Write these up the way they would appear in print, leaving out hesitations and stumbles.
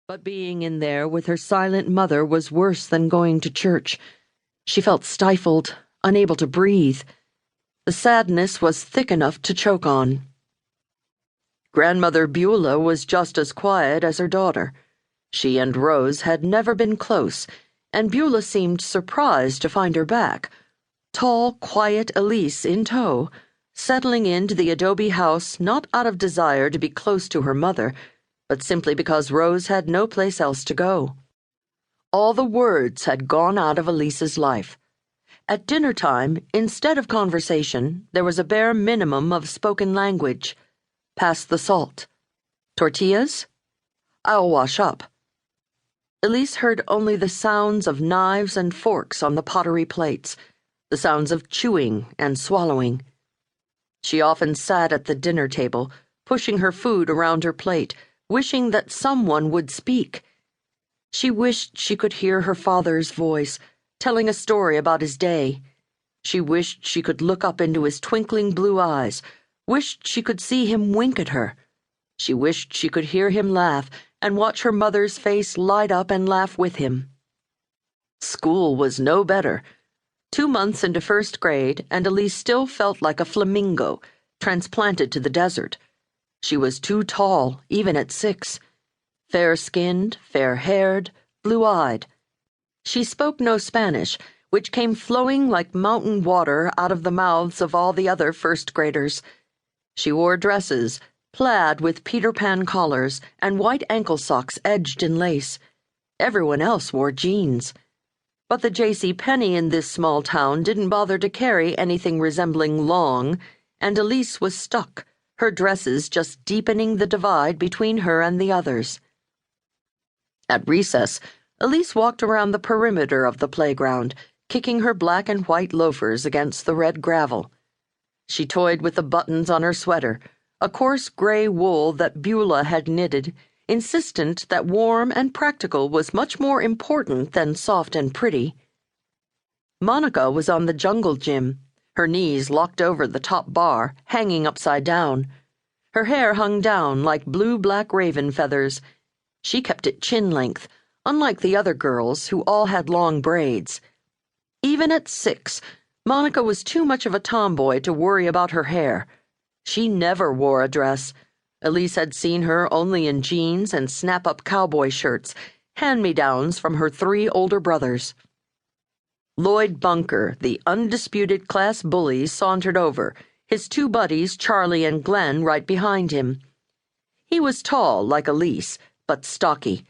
But being in there with her silent mother was worse than going to church. She felt stifled, unable to breathe. The sadness was thick enough to choke on. Grandmother Beulah was just as quiet as her daughter. She and Rose had never been close, and Beulah seemed surprised to find her back, tall, quiet Elise in tow, settling into the adobe house not out of desire to be close to her mother, but simply because Rose had no place else to go. All the words had gone out of Elise's life. At dinner time, instead of conversation, there was a bare minimum of spoken language. Pass the salt. Tortillas? I'll wash up. Elise heard only the sounds of knives and forks on the pottery plates, the sounds of chewing and swallowing. She often sat at the dinner table, pushing her food around her plate, wishing that someone would speak. She wished she could hear her father's voice, telling a story about his day. She wished she could look up into his twinkling blue eyes, wished she could see him wink at her. She wished she could hear him laugh and watch her mother's face light up and laugh with him. School was no better. 2 months into first grade, and Elise still felt like a flamingo, transplanted to the desert. She was too tall, even at 6. Fair-skinned, fair-haired, blue-eyed. She spoke no Spanish, which came flowing like mountain water out of the mouths of all the other first-graders. She wore dresses, plaid with Peter Pan collars and white ankle socks edged in lace. Everyone else wore jeans. But the J.C. Penney in this small town didn't bother to carry anything resembling long, and Elise was stuck, her dresses just deepening the divide between her and the others. At recess, Elise walked around the perimeter of the playground, kicking her black and white loafers against the red gravel. She toyed with the buttons on her sweater, a coarse gray wool that Beulah had knitted, insistent that warm and practical was much more important than soft and pretty. Monica was on the jungle gym, her knees locked over the top bar, hanging upside down. Her hair hung down like blue-black raven feathers. She kept it chin-length, unlike the other girls who all had long braids. Even at 6, Monica was too much of a tomboy to worry about her hair. She never wore a dress. Elise had seen her only in jeans and snap-up cowboy shirts, hand-me-downs from her 3 older brothers. Lloyd Bunker, the undisputed class bully, sauntered over, his 2 buddies, Charlie and Glenn, right behind him. He was tall, like Elise, but stocky.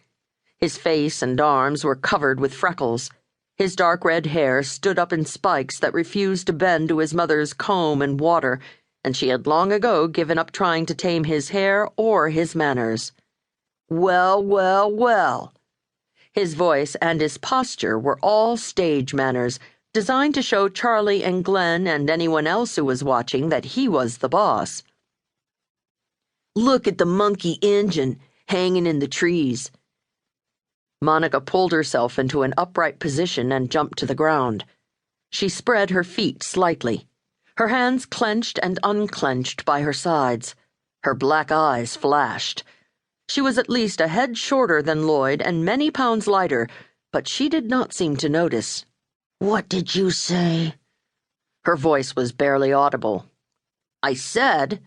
His face and arms were covered with freckles. His dark red hair stood up in spikes that refused to bend to his mother's comb and water, and she had long ago given up trying to tame his hair or his manners. Well, well, well. His voice and his posture were all stage manners, designed to show Charlie and Glenn and anyone else who was watching that he was the boss. Look at the monkey engine hanging in the trees. Monica pulled herself into an upright position and jumped to the ground. She spread her feet slightly, her hands clenched and unclenched by her sides. Her black eyes flashed. She was at least a head shorter than Lloyd and many pounds lighter, but she did not seem to notice. What did you say? Her voice was barely audible. I said,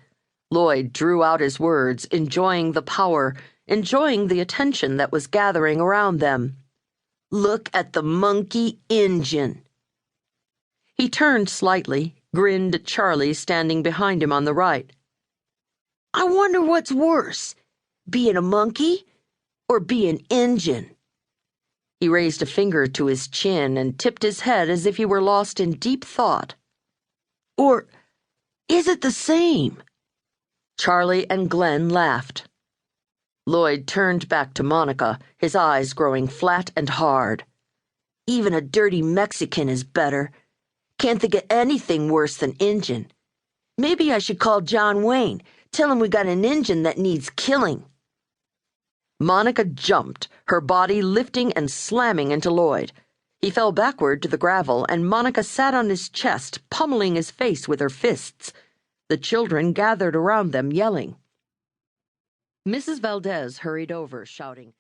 Lloyd drew out his words, enjoying the power, enjoying the attention that was gathering around them. Look at the monkey engine. He turned slightly, grinned at Charlie standing behind him on the right. I wonder what's worse, being a monkey or being engine? He raised a finger to his chin and tipped his head as if he were lost in deep thought. Or is it the same? Charlie and Glenn laughed. Lloyd turned back to Monica, his eyes growing flat and hard. Even a dirty Mexican is better. Can't think of anything worse than engine. Maybe I should call John Wayne, tell him we got an engine that needs killing. Monica jumped, her body lifting and slamming into Lloyd. He fell backward to the gravel, and Monica sat on his chest, pummeling his face with her fists. The children gathered around them, yelling. Mrs. Valdez hurried over, shouting,